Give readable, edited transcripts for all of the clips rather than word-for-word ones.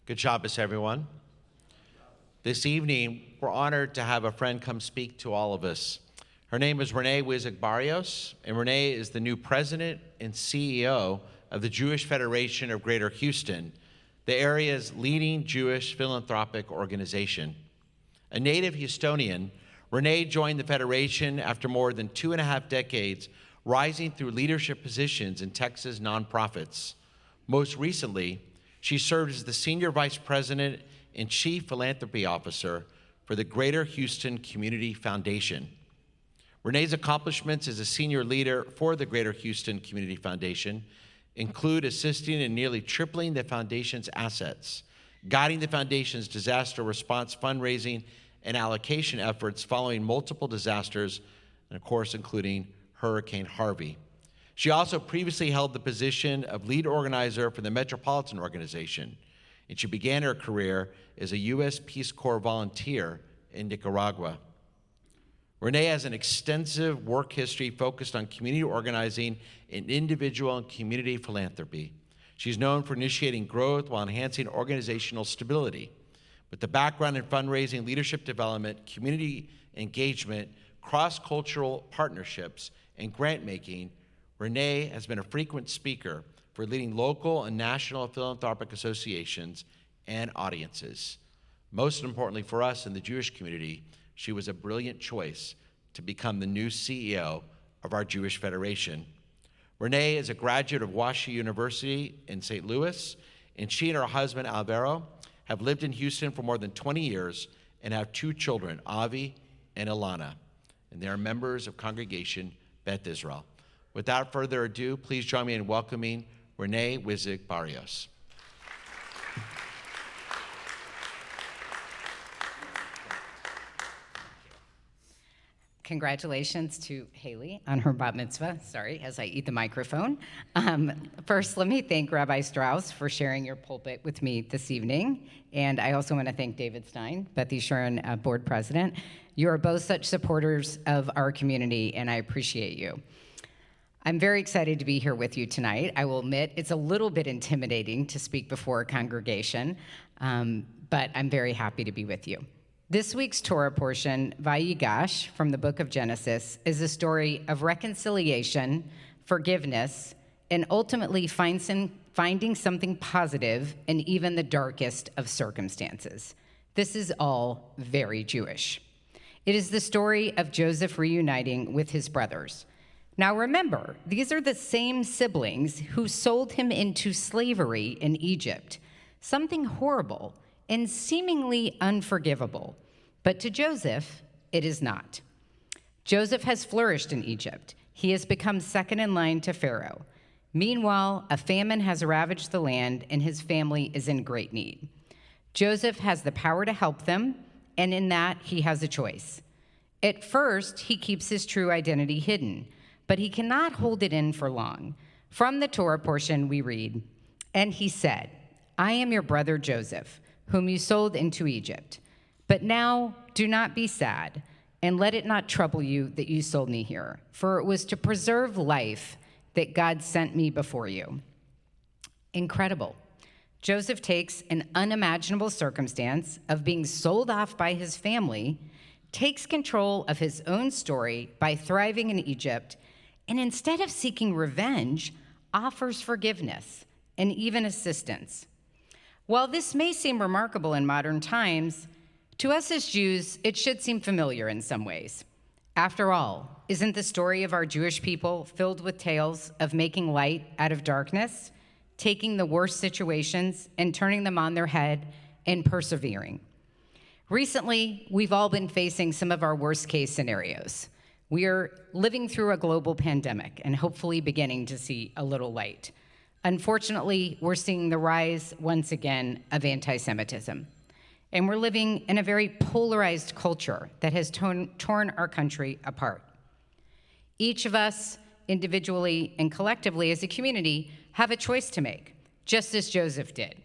Good Shabbos, everyone. This evening, we're honored to have a friend come speak to all of us. Her name is Renee Wizig-Barrios, and Renee is the new president and CEO of the Jewish Federation of Greater Houston, the area's leading Jewish philanthropic organization. A native Houstonian, Renee joined the Federation after more than 2.5 decades, rising through leadership positions in Texas nonprofits. Most recently, she served as the Senior Vice President and Chief Philanthropy Officer for the Greater Houston Community Foundation. Renee's accomplishments as a senior leader for the Greater Houston Community Foundation include assisting in nearly tripling the foundation's assets, guiding the foundation's disaster response fundraising and allocation efforts following multiple disasters, and of course, including Hurricane Harvey. She also previously held the position of lead organizer for the Metropolitan Organization, and she began her career as a U.S. Peace Corps volunteer in Nicaragua. Renee has an extensive work history focused on community organizing and individual and community philanthropy. She's known for initiating growth while enhancing organizational stability. With a background in fundraising, leadership development, community engagement, cross-cultural partnerships, and grant-making, Renee has been a frequent speaker for leading local and national philanthropic associations and audiences. Most importantly for us in the Jewish community, she was a brilliant choice to become the new CEO of our Jewish Federation. Renee is a graduate of WashU University in St. Louis, and she and her husband, Alvaro, have lived in Houston for more than 20 years and have 2 children, Avi and Ilana, and they are members of Congregation Beth Israel. Without further ado, please join me in welcoming Renee Wizig-Barrios. Congratulations to Haley on her bat mitzvah. Sorry, as I eat the microphone. First, let me thank Rabbi Strauss for sharing your pulpit with me this evening. And I also want to thank David Stein, Beth Yeshurun, board president. You are both such supporters of our community, and I appreciate you. I'm very excited to be here with you tonight. I will admit it's a little bit intimidating to speak before a congregation, but I'm very happy to be with you. This week's Torah portion, Vayigash, from the book of Genesis, is a story of reconciliation, forgiveness, and ultimately finding something positive in even the darkest of circumstances. This is all very Jewish. It is the story of Joseph reuniting with his brothers. Now remember, these are the same siblings who sold him into slavery in Egypt, something horrible and seemingly unforgivable. But to Joseph, it is not. Joseph has flourished in Egypt. He has become second in line to Pharaoh. Meanwhile, a famine has ravaged the land and his family is in great need. Joseph has the power to help them, and in that, he has a choice. At first, he keeps his true identity hidden, but he cannot hold it in for long. From the Torah portion, we read, "And he said, I am your brother Joseph, whom you sold into Egypt. But now do not be sad, and let it not trouble you that you sold me here, for it was to preserve life that God sent me before you." Incredible. Joseph takes an unimaginable circumstance of being sold off by his family, takes control of his own story by thriving in Egypt, and instead of seeking revenge, offers forgiveness and even assistance. While this may seem remarkable in modern times, to us as Jews, it should seem familiar in some ways. After all, isn't the story of our Jewish people filled with tales of making light out of darkness, taking the worst situations and turning them on their head and persevering? Recently, we've all been facing some of our worst case scenarios. We are living through a global pandemic and hopefully beginning to see a little light. Unfortunately, we're seeing the rise once again of anti-Semitism. And we're living in a very polarized culture that has torn our country apart. Each of us, individually and collectively as a community, have a choice to make, just as Joseph did.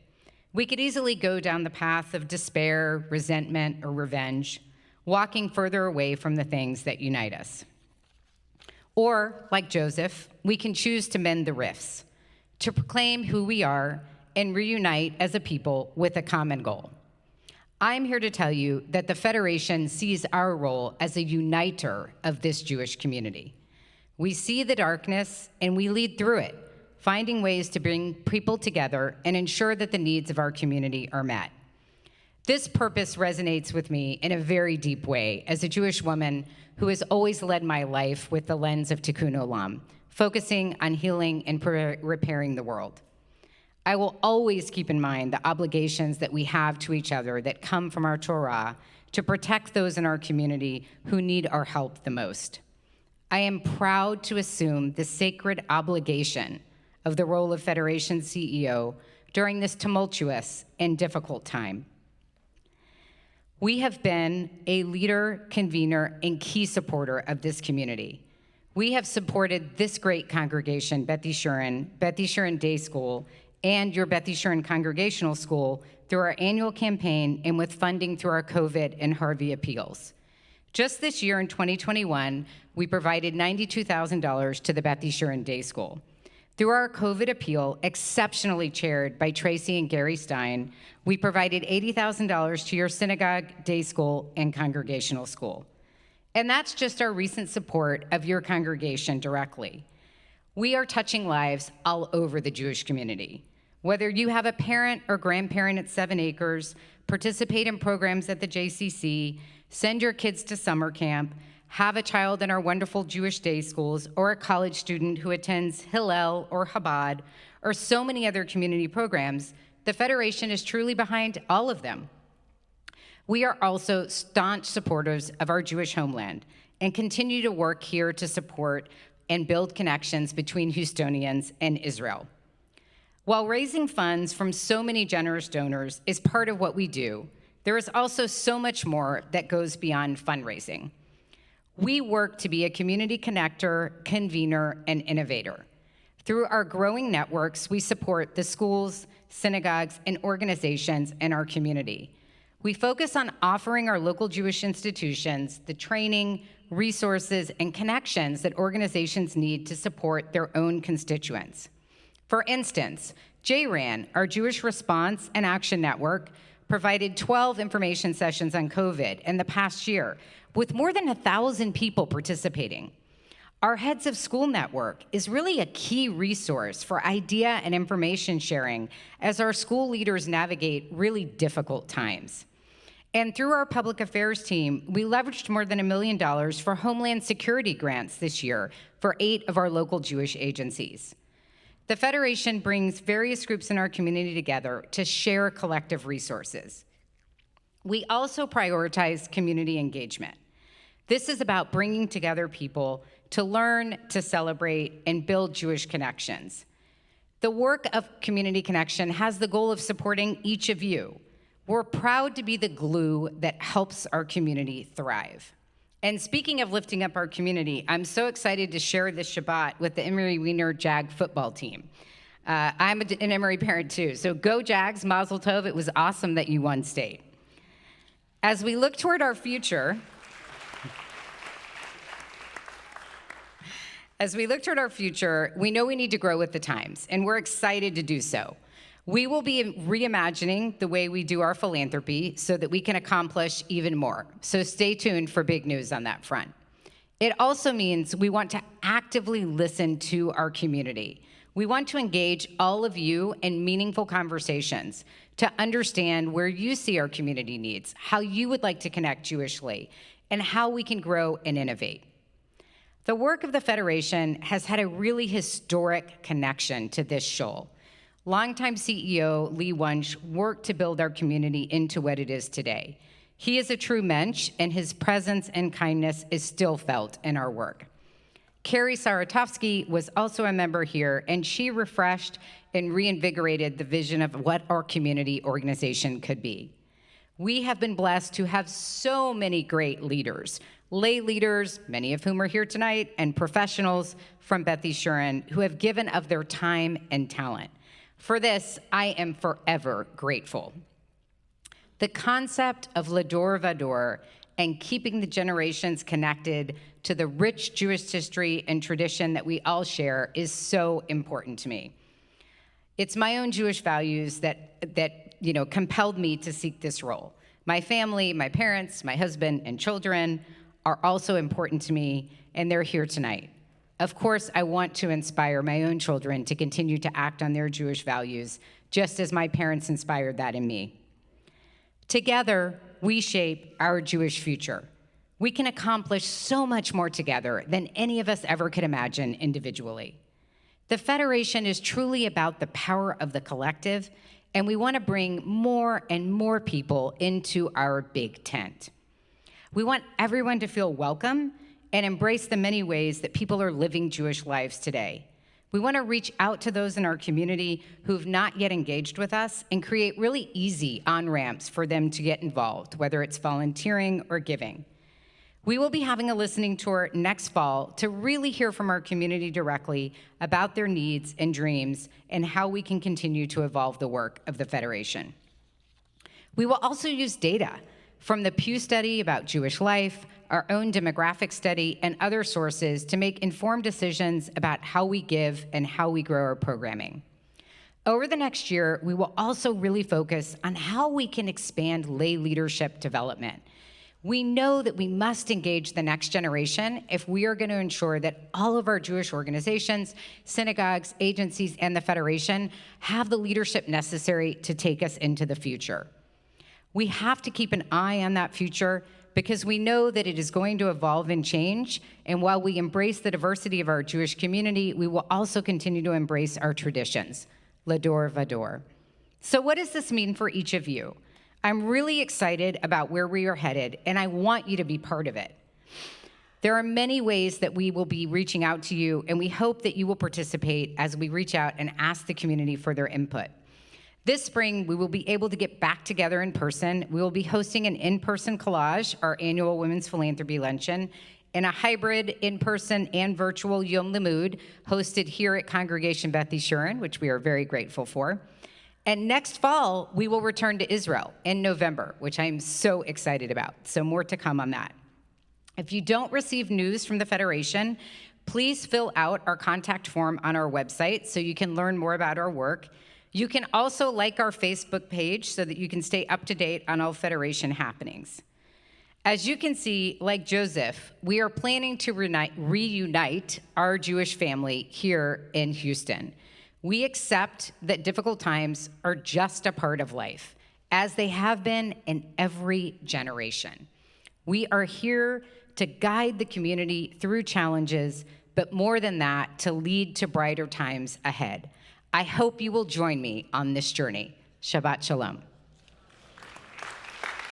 We could easily go down the path of despair, resentment, or revenge, walking further away from the things that unite us. Or, like Joseph, we can choose to mend the rifts, to proclaim who we are and reunite as a people with a common goal. I'm here to tell you that the Federation sees our role as a uniter of this Jewish community. We see the darkness and we lead through it, finding ways to bring people together and ensure that the needs of our community are met. This purpose resonates with me in a very deep way as a Jewish woman who has always led my life with the lens of Tikkun Olam, focusing on healing and repairing the world. I will always keep in mind the obligations that we have to each other that come from our Torah to protect those in our community who need our help the most. I am proud to assume the sacred obligation of the role of Federation CEO during this tumultuous and difficult time. We have been a leader, convener, and key supporter of this community. We have supported this great congregation, Beth Yeshurun Day School, and your Beth Yeshurun Congregational School through our annual campaign and with funding through our COVID and Harvey appeals. Just this year in 2021, we provided $92,000 to the Beth Yeshurun Day School. Through our COVID appeal, exceptionally chaired by Tracy and Gary Stein, we provided $80,000 to your synagogue, day school, and congregational school. And that's just our recent support of your congregation directly. We are touching lives all over the Jewish community. Whether you have a parent or grandparent at 7 Acres, participate in programs at the JCC, send your kids to summer camp, have a child in our wonderful Jewish day schools, or a college student who attends Hillel or Chabad, or so many other community programs, the Federation is truly behind all of them. We are also staunch supporters of our Jewish homeland and continue to work here to support and build connections between Houstonians and Israel. While raising funds from so many generous donors is part of what we do, there is also so much more that goes beyond fundraising. We work to be a community connector, convener, and innovator. Through our growing networks, we support the schools, synagogues, and organizations in our community. We focus on offering our local Jewish institutions the training, resources, and connections that organizations need to support their own constituents. For instance, JRAN, our Jewish Response and Action Network, provided 12 information sessions on COVID in the past year, with more than 1,000 people participating. Our Heads of School Network is really a key resource for idea and information sharing as our school leaders navigate really difficult times. And through our public affairs team, we leveraged more than $1 million for Homeland Security grants this year for 8 of our local Jewish agencies. The Federation brings various groups in our community together to share collective resources. We also prioritize community engagement. This is about bringing together people to learn, to celebrate, and build Jewish connections. The work of Community Connection has the goal of supporting each of you. We're proud to be the glue that helps our community thrive. And speaking of lifting up our community, I'm so excited to share this Shabbat with the Emory Wiener Jag football team. I'm an Emory parent too, so go Jags, Mazel Tov, it was awesome that you won state. As we look toward our future, we know we need to grow with the times, and we're excited to do so. We will be reimagining the way we do our philanthropy so that we can accomplish even more. So stay tuned for big news on that front. It also means we want to actively listen to our community. We want to engage all of you in meaningful conversations to understand where you see our community needs, how you would like to connect Jewishly, and how we can grow and innovate. The work of the Federation has had a really historic connection to this shoal. Longtime CEO Lee Wunsch worked to build our community into what it is today. He is a true mensch, and his presence and kindness is still felt in our work. Carrie Saratovsky was also a member here, and she refreshed and reinvigorated the vision of what our community organization could be. We have been blessed to have so many great leaders, lay leaders, many of whom are here tonight, and professionals from Beth Yeshurun who have given of their time and talent. For this, I am forever grateful. The concept of Lador Vador and keeping the generations connected to the rich Jewish history and tradition that we all share is so important to me. It's my own Jewish values that compelled me to seek this role. My family, my parents, my husband, and children are also important to me, and they're here tonight. Of course, I want to inspire my own children to continue to act on their Jewish values, just as my parents inspired that in me. Together, we shape our Jewish future. We can accomplish so much more together than any of us ever could imagine individually. The Federation is truly about the power of the collective, and we want to bring more and more people into our big tent. We want everyone to feel welcome and embrace the many ways that people are living Jewish lives today. We want to reach out to those in our community who've not yet engaged with us and create really easy on-ramps for them to get involved, whether it's volunteering or giving. We will be having a listening tour next fall to really hear from our community directly about their needs and dreams and how we can continue to evolve the work of the Federation. We will also use data from the Pew study about Jewish life, our own demographic study, and other sources to make informed decisions about how we give and how we grow our programming. Over the next year, we will also really focus on how we can expand lay leadership development. We know that we must engage the next generation if we are going to ensure that all of our Jewish organizations, synagogues, agencies, and the Federation have the leadership necessary to take us into the future. We have to keep an eye on that future because we know that it is going to evolve and change, and while we embrace the diversity of our Jewish community, we will also continue to embrace our traditions, Lador Vador. So what does this mean for each of you? I'm really excited about where we are headed, and I want you to be part of it. There are many ways that we will be reaching out to you, and we hope that you will participate as we reach out and ask the community for their input. This spring, we will be able to get back together in person. We will be hosting an in-person collage, our annual Women's Philanthropy Luncheon, and a hybrid in-person and virtual Yom Limud hosted here at Congregation Beth Yeshurun, which we are very grateful for. And next fall, we will return to Israel in November, which I'm so excited about. So more to come on that. If you don't receive news from the Federation, please fill out our contact form on our website so you can learn more about our work. You can also like our Facebook page so that you can stay up to date on all Federation happenings. As you can see, like Joseph, we are planning to reunite our Jewish family here in Houston. We accept that difficult times are just a part of life, as they have been in every generation. We are here to guide the community through challenges, but more than that, to lead to brighter times ahead. I hope you will join me on this journey. Shabbat Shalom.